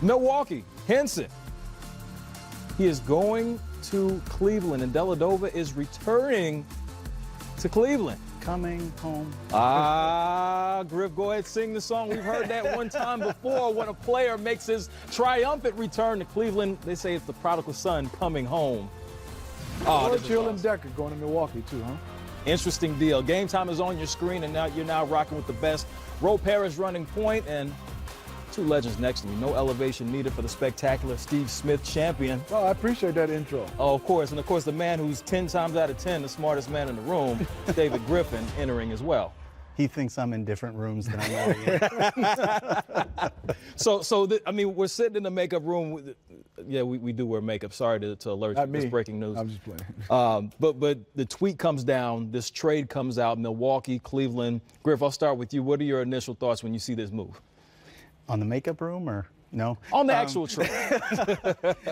Milwaukee, Henson. He is going to Cleveland, and Dellavedova is returning to Cleveland. Coming home. Griff, go ahead, sing the song. We've heard that one time before when a player makes his triumphant return to Cleveland. They say it's the prodigal son coming home. George Hill and Dekker going to Milwaukee too, huh? Interesting deal. Game Time is on your screen, and now you're rocking with the best. Ro Paris running point, and two legends next to me. No elevation needed for the spectacular Steve Smith champion. Well, I appreciate that intro. Oh, of course. And of course, the man who's 10 times out of 10, the smartest man in the room, David Griffin, entering as well. He thinks I'm in different rooms than I'm already in. I mean, we're sitting in the makeup room. Yeah, we do wear makeup. Sorry to alert you. This breaking news. I'm just playing. But the tweet comes down. This trade comes out. Milwaukee, Cleveland. Griff, I'll start with you. What are your initial thoughts when you see this move? On the makeup room or no? On the actual trade.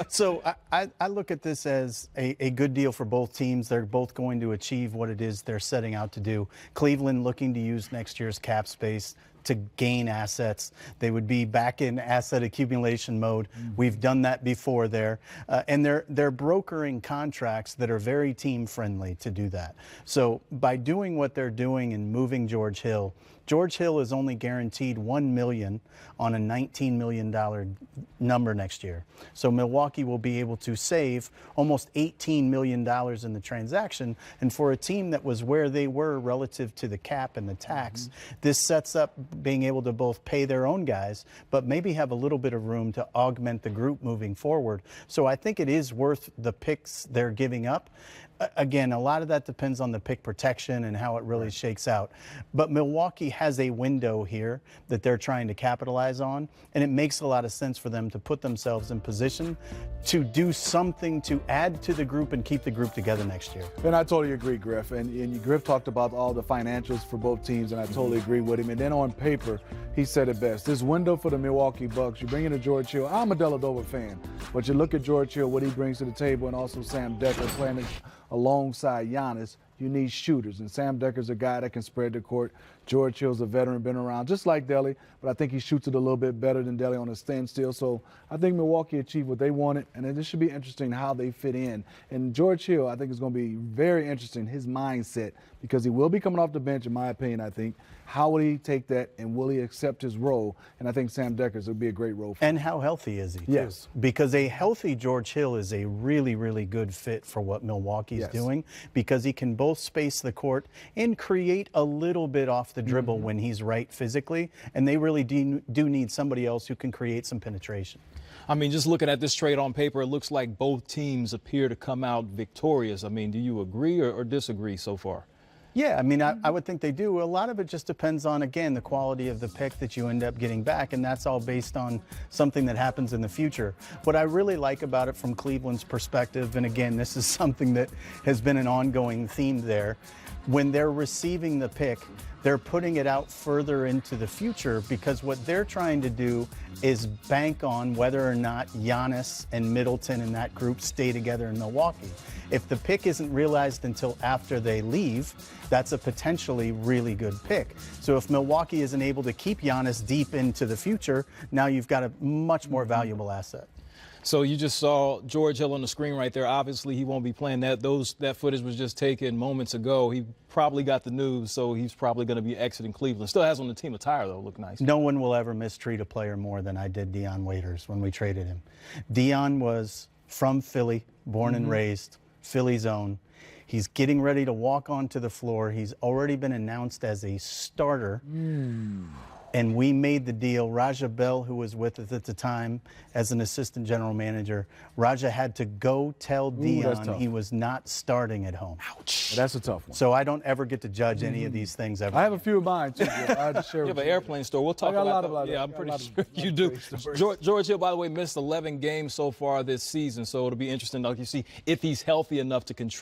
So I look at this as a good deal for both teams. They're both going to achieve what it is they're setting out to do. Cleveland looking to use next year's cap space to gain assets. They would be back in asset accumulation mode. We've done that before there. And they're brokering contracts that are very team friendly to do that. So by doing what they're doing and moving George Hill is only guaranteed $1 million on a $19 million number next year. So Milwaukee will be able to save almost $18 million in the transaction. And for a team that was where they were relative to the cap and the tax, this sets up being able to both pay their own guys, but maybe have a little bit of room to augment the group moving forward. So I think it is worth the picks they're giving up. Again, a lot of that depends on the pick protection and how it really shakes out. But Milwaukee has a window here that they're trying to capitalize on, and it makes a lot of sense for them to put themselves in position to do something to add to the group and keep the group together next year. And I totally agree, Griff. And Griff talked about all the financials for both teams, and I totally agree with him. And then on paper, he said it best. This window for the Milwaukee Bucks, you bring in a George Hill. I'm a Dellavedova fan, but you look at George Hill, what he brings to the table, and also Sam Dekker playing alongside Giannis. You need shooters, and Sam Dekker's a guy that can spread the court. George Hill's a veteran, been around just like Delly, but I think he shoots it a little bit better than Delly on a standstill. So I think Milwaukee achieved what they wanted, and this should be interesting how they fit in. And George Hill, I think, is going to be very interesting, his mindset, because he will be coming off the bench, in my opinion, I think. How will he take that, and will he accept his role? And I think Sam Dekker's will be a great role for him. And how healthy is he, too? Yes. Because a healthy George Hill is a really, really good fit for what Milwaukee's doing, because he can both space the court and create a little bit off the dribble when he's right physically, and they really do need somebody else who can create some penetration. I mean, just looking at this trade on paper, it looks like both teams appear to come out victorious. I mean, do you agree or disagree so far? Yeah, I mean, I would think they do. A lot of it just depends on, again, the quality of the pick that you end up getting back, and that's all based on something that happens in the future. What I really like about it from Cleveland's perspective, and again, this is something that has been an ongoing theme there, when they're receiving the pick, they're putting it out further into the future, because what they're trying to do is bank on whether or not Giannis and Middleton and that group stay together in Milwaukee. If the pick isn't realized until after they leave, that's a potentially really good pick. So if Milwaukee isn't able to keep Giannis deep into the future, now you've got a much more valuable asset. So you just saw George Hill on the screen right there. Obviously, he won't be playing that. That footage was just taken moments ago. He probably got the news, so he's probably going to be exiting Cleveland. Still has on the team attire, though. Look nice. No one will ever mistreat a player more than I did Dion Waiters when we traded him. Dion was from Philly, born and raised, Philly's own. He's getting ready to walk onto the floor. He's already been announced as a starter. And we made the deal. Raja Bell, who was with us at the time as an assistant general manager, Raja had to go tell Dion he was not starting at home. Ouch. That's a tough one. So I don't ever get to judge any of these things ever. I have a few of mine, too. I just share You have an airplane store. We'll talk about that. Yeah, I'm pretty sure you do. George Hill, by the way, missed 11 games so far this season, so it'll be interesting to see if he's healthy enough to contribute.